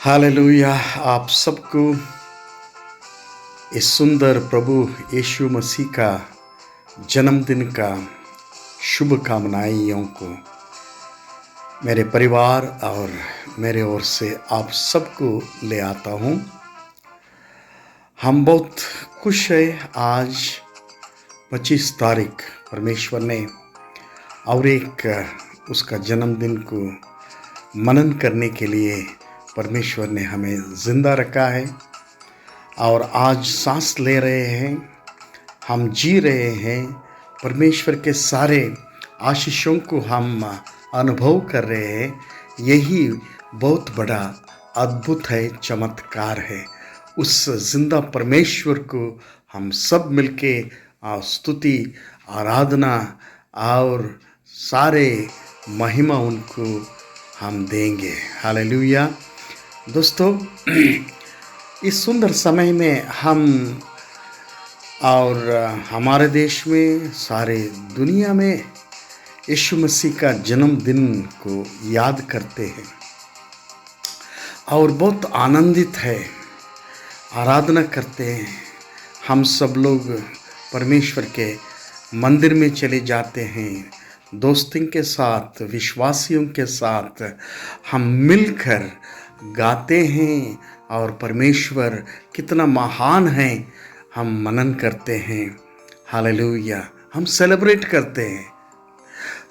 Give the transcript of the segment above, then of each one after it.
Hallelujah. आप सबको इस सुंदर प्रभु यीशु मसीह का जन्मदिन का शुभकामनाएं को मेरे परिवार और मेरे ओर से आप सबको ले आता हूँ। हम बहुत खुश हैं। आज 25 तारीख परमेश्वर ने और एक उसका जन्मदिन को मनन करने के लिए परमेश्वर ने हमें ज़िंदा रखा है और आज सांस ले रहे हैं, हम जी रहे हैं। परमेश्वर के सारे आशीषों को हम अनुभव कर रहे हैं। यही बहुत बड़ा अद्भुत है, चमत्कार है। उस जिंदा परमेश्वर को हम सब मिलके स्तुति, आराधना और सारे महिमा उनको हम देंगे। हालेलुया। दोस्तों, इस सुंदर समय में हम और हमारे देश में, सारे दुनिया में यीशु मसीह का जन्मदिन को याद करते हैं और बहुत आनंदित है, आराधना करते हैं। हम सब लोग परमेश्वर के मंदिर में चले जाते हैं, दोस्तों के साथ, विश्वासियों के साथ हम मिलकर गाते हैं और परमेश्वर कितना महान है हम मनन करते हैं। हालेलुया। हम सेलिब्रेट करते हैं।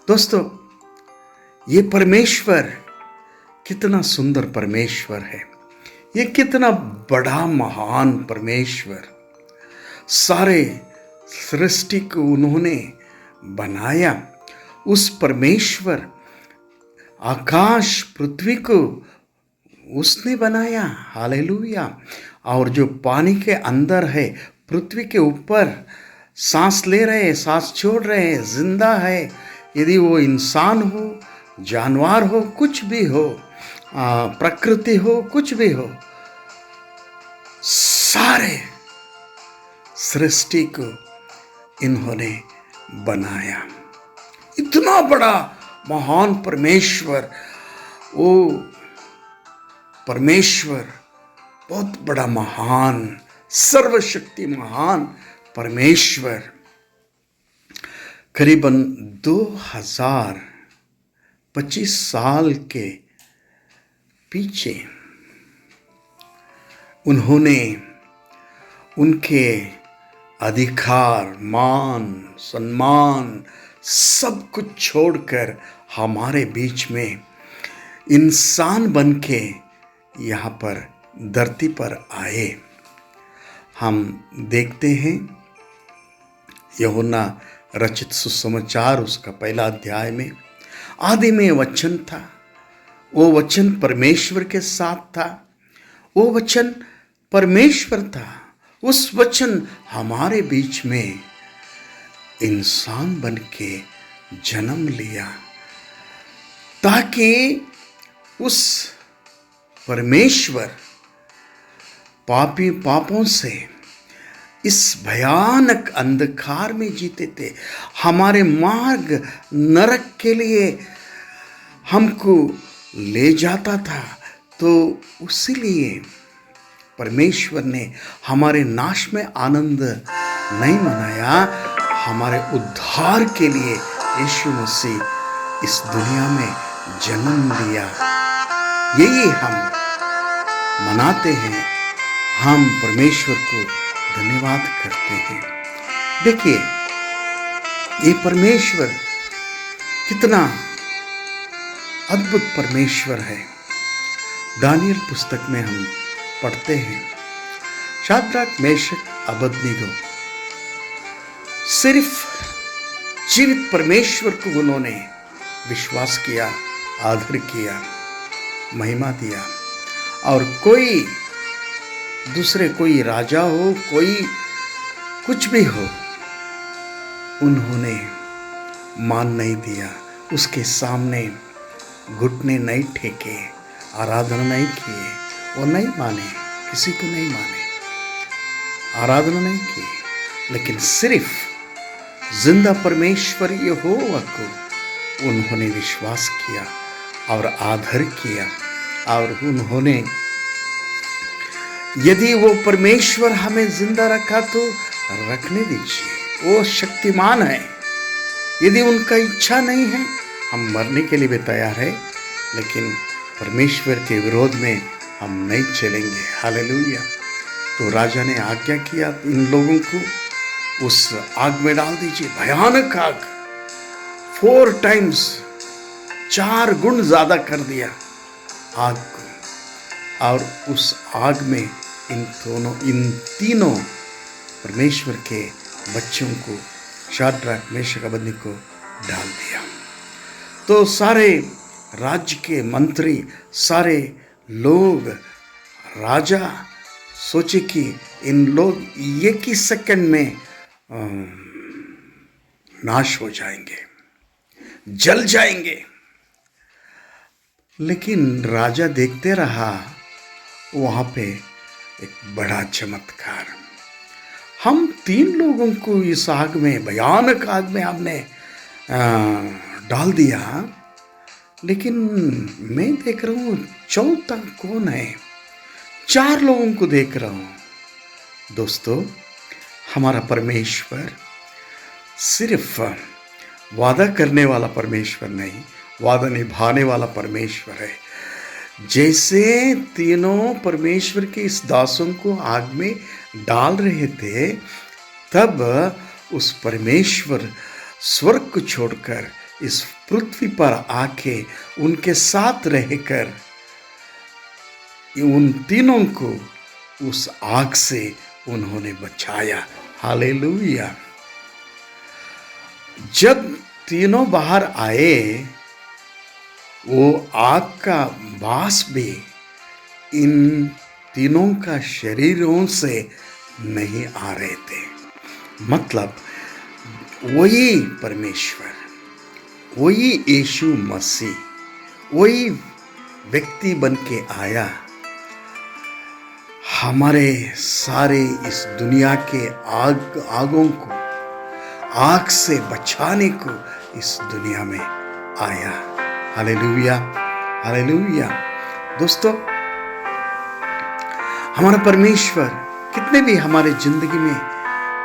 दोस्तों, ये परमेश्वर कितना सुंदर परमेश्वर है। ये कितना बड़ा महान परमेश्वर। सारे सृष्टि को उन्होंने बनाया। उस परमेश्वर आकाश पृथ्वी को उसने बनाया। हालेलुया। और जो पानी के अंदर है, पृथ्वी के ऊपर सांस ले रहे, सांस छोड़ रहे, जिंदा है, यदि वो इंसान हो, जानवर हो, कुछ भी हो, प्रकृति हो, कुछ भी हो, सारे सृष्टि को इन्होंने बनाया। इतना बड़ा महान परमेश्वर, वो परमेश्वर बहुत बड़ा महान, सर्वशक्ति महान परमेश्वर करीबन 2025 साल के पीछे उन्होंने उनके अधिकार, मान, सम्मान सब कुछ छोड़कर हमारे बीच में इंसान बन के यहाँ पर धरती पर आए। हम देखते हैं यूहन्ना रचित सुसमाचार उसका पहला अध्याय में, आदि में वचन था, वो वचन परमेश्वर के साथ था, वो वचन परमेश्वर था। उस वचन हमारे बीच में इंसान बन के जन्म लिया ताकि उस परमेश्वर पापों से इस भयानक अंधकार में जीते थे, हमारे मार्ग नरक के लिए हमको ले जाता था। तो उसीलिए परमेश्वर ने हमारे नाश में आनंद नहीं मनाया, हमारे उद्धार के लिए यीशु मसीह इस दुनिया में जन्म लिया। यही हम मनाते हैं, हम परमेश्वर को धन्यवाद करते हैं। देखिए, ये परमेश्वर कितना अद्भुत परमेश्वर है। दानियल पुस्तक में हम पढ़ते हैं, शाद्राक, मेशक, अबेदनीगो सिर्फ जीवित परमेश्वर को उन्होंने विश्वास किया, आदर किया, महिमा दिया। और कोई दूसरे, कोई राजा हो, कोई कुछ भी हो, उन्होंने मान नहीं दिया, उसके सामने घुटने नहीं टेके, आराधना नहीं किए, वो नहीं माने, किसी को नहीं माने, आराधना नहीं की, लेकिन सिर्फ जिंदा परमेश्वर यहोवा को उन्होंने विश्वास किया और आदर किया और उन्होंने यदि वो परमेश्वर हमें जिंदा रखा तो रखने दीजिए, वो शक्तिमान है। यदि उनका इच्छा नहीं है, हम मरने के लिए भी तैयार है, लेकिन परमेश्वर के विरोध में हम नहीं चलेंगे। हालेलुया। तो राजा ने आज्ञा किया, इन लोगों को उस आग में डाल दीजिए, भयानक आग, 4 टाइम्स, 4 गुण ज्यादा कर दिया आग को। और उस आग में इन तीनों परमेश्वर के बच्चों को, शाद्रक, मेशक, अबेदनीगो को डाल दिया। तो सारे राज्य के मंत्री, सारे लोग, राजा सोचे कि इन लोग एक ही सेकंड में नाश हो जाएंगे, जल जाएंगे। लेकिन राजा देखते रहा वहाँ पे एक बड़ा चमत्कार। हम 3 लोगों को इस आग में, भयानक आग में आपने डाल दिया, लेकिन मैं देख रहा हूँ चौथा कौन है? 4 लोगों को देख रहा हूँ। दोस्तों, हमारा परमेश्वर सिर्फ वादा करने वाला परमेश्वर नहीं, वादा निभाने वाला परमेश्वर है। जैसे तीनों परमेश्वर के इस दासों को आग में डाल रहे थे, तब उस परमेश्वर स्वर्ग को छोड़कर इस पृथ्वी पर आके उनके साथ रहकर उन तीनों को उस आग से उन्होंने बचाया। हालेलुया। जब तीनों बाहर आए, वो आग का वास भी इन तीनों का शरीरों से नहीं आ रहे थे। मतलब वही परमेश्वर, वही यीशु मसीह, वही व्यक्ति बन के आया, हमारे सारे इस दुनिया के आगों को, आग से बचाने को इस दुनिया में आया। Hallelujah, hallelujah. दोस्तों, हमारा परमेश्वर कितने भी हमारे जिंदगी में,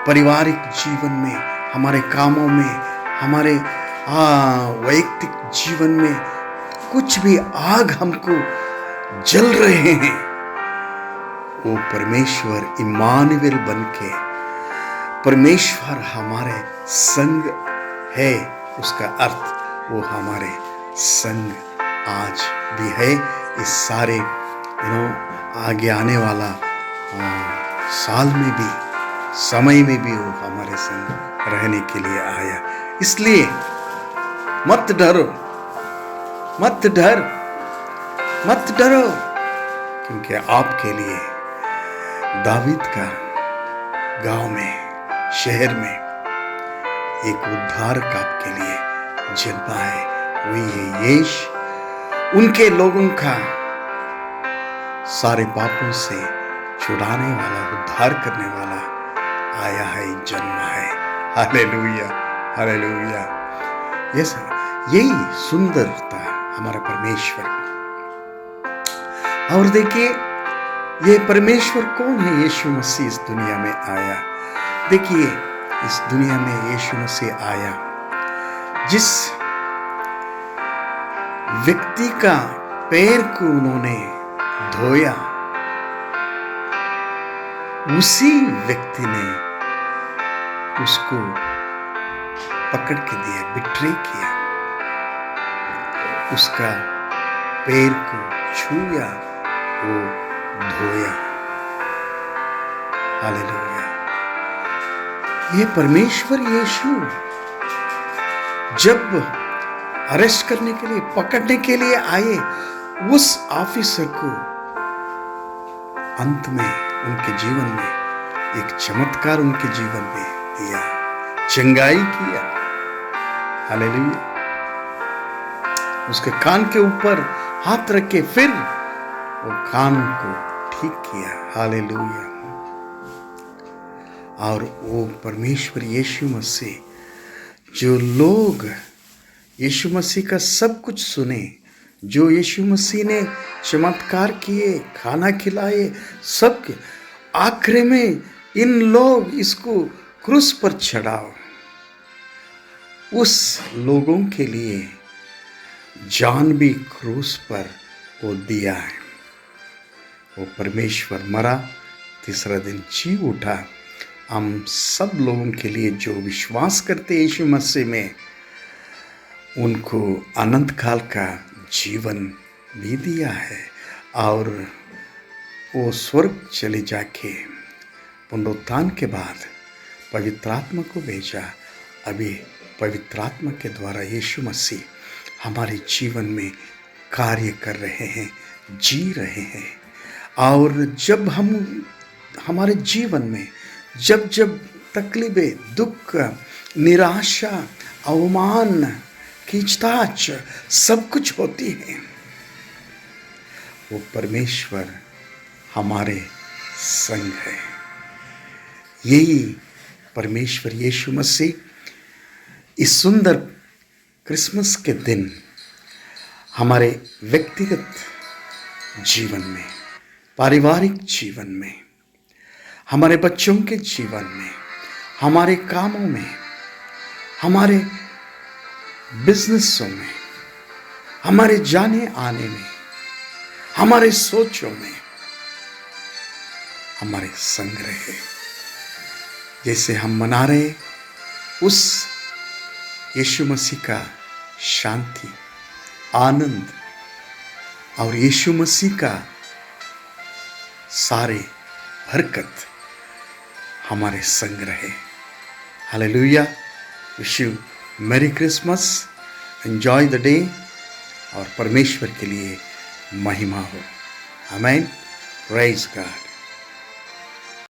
पारिवारिक जीवन में, हमारे कामों में, हमारे वैयक्तिक जीवन में कुछ भी आग हमको जल रहे हैं, वो परमेश्वर इम्मानुएल बनके, परमेश्वर हमारे संग है, उसका अर्थ वो हमारे संग आज भी है। इस सारे आगे आने वाला साल में भी, समय में भी वो हमारे संग रहने के लिए आया। इसलिए मत डरो, मत डर, मत डरो, क्योंकि आपके लिए दावीद का गांव में, शहर में एक उद्धारक आपके लिए जन्मा है। वही है यीशु। उनके लोगों का सारे पापों से छुड़ाने वाला, उद्धार करने वाला आया है, जन्मा है। Hallelujah, hallelujah. यही सुंदरता हमारा परमेश्वर। और देखिए, ये परमेश्वर कौन है? यीशु मसीह इस दुनिया में आया। देखिए, इस दुनिया में यीशु मसीह आया, जिस व्यक्ति का पैर को उन्होंने धोया, उसी व्यक्ति ने उसको पकड़ के दिया, बिट्रे किया, उसका पैर को छुआ, वो धोया। हालेलुया। ये परमेश्वर यीशु जब अरेस्ट करने के लिए, पकड़ने के लिए आए, उस ऑफिसर को अंत में उनके जीवन में एक चमत्कार उनके जीवन में दिया, चंगाई किया। हालेलुया। उसके कान के ऊपर हाथ रख के फिर वो कान को ठीक किया। हालेलुया। और वो परमेश्वर यीशु मसीह, जो लोग यीशु मसीह का सब कुछ सुने, जो यीशु मसीह ने चमत्कार किए, खाना खिलाए, सब के आखिर में इन लोग इसको क्रूस पर चढ़ाओ, उस लोगों के लिए जान भी क्रूस पर वो दिया है। वो परमेश्वर मरा, तीसरा दिन जी उठा। हम सब लोगों के लिए जो विश्वास करते यीशु मसीह में, उनको अनंत काल का जीवन भी दिया है। और वो स्वर्ग चले जाके पुनरुत्थान के बाद पवित्र आत्मा को भेजा। अभी पवित्र आत्मा के द्वारा यीशु मसीह हमारे जीवन में कार्य कर रहे हैं, जी रहे हैं। और जब हम हमारे जीवन में जब जब तकलीफें, दुख, निराशा, अवमान, खींचतान सब कुछ होती है, वो परमेश्वर हमारे संग है। यही परमेश्वर यीशु मसीह इस सुंदर क्रिसमस के दिन हमारे व्यक्तिगत जीवन में, पारिवारिक जीवन में, हमारे बच्चों के जीवन में, हमारे कामों में, हमारे बिजनेसों में, हमारे जाने आने में, हमारे सोचों में हमारे संग रहे। जैसे हम मना रहे उस यीशु मसीह का शांति, आनंद और यीशु मसीह का सारे बरकत हमारे संग रहे। Hallelujah. Wish you merry Christmas, enjoy the day, और परमेश्वर के लिए महिमा हो। आमीन। Praise God.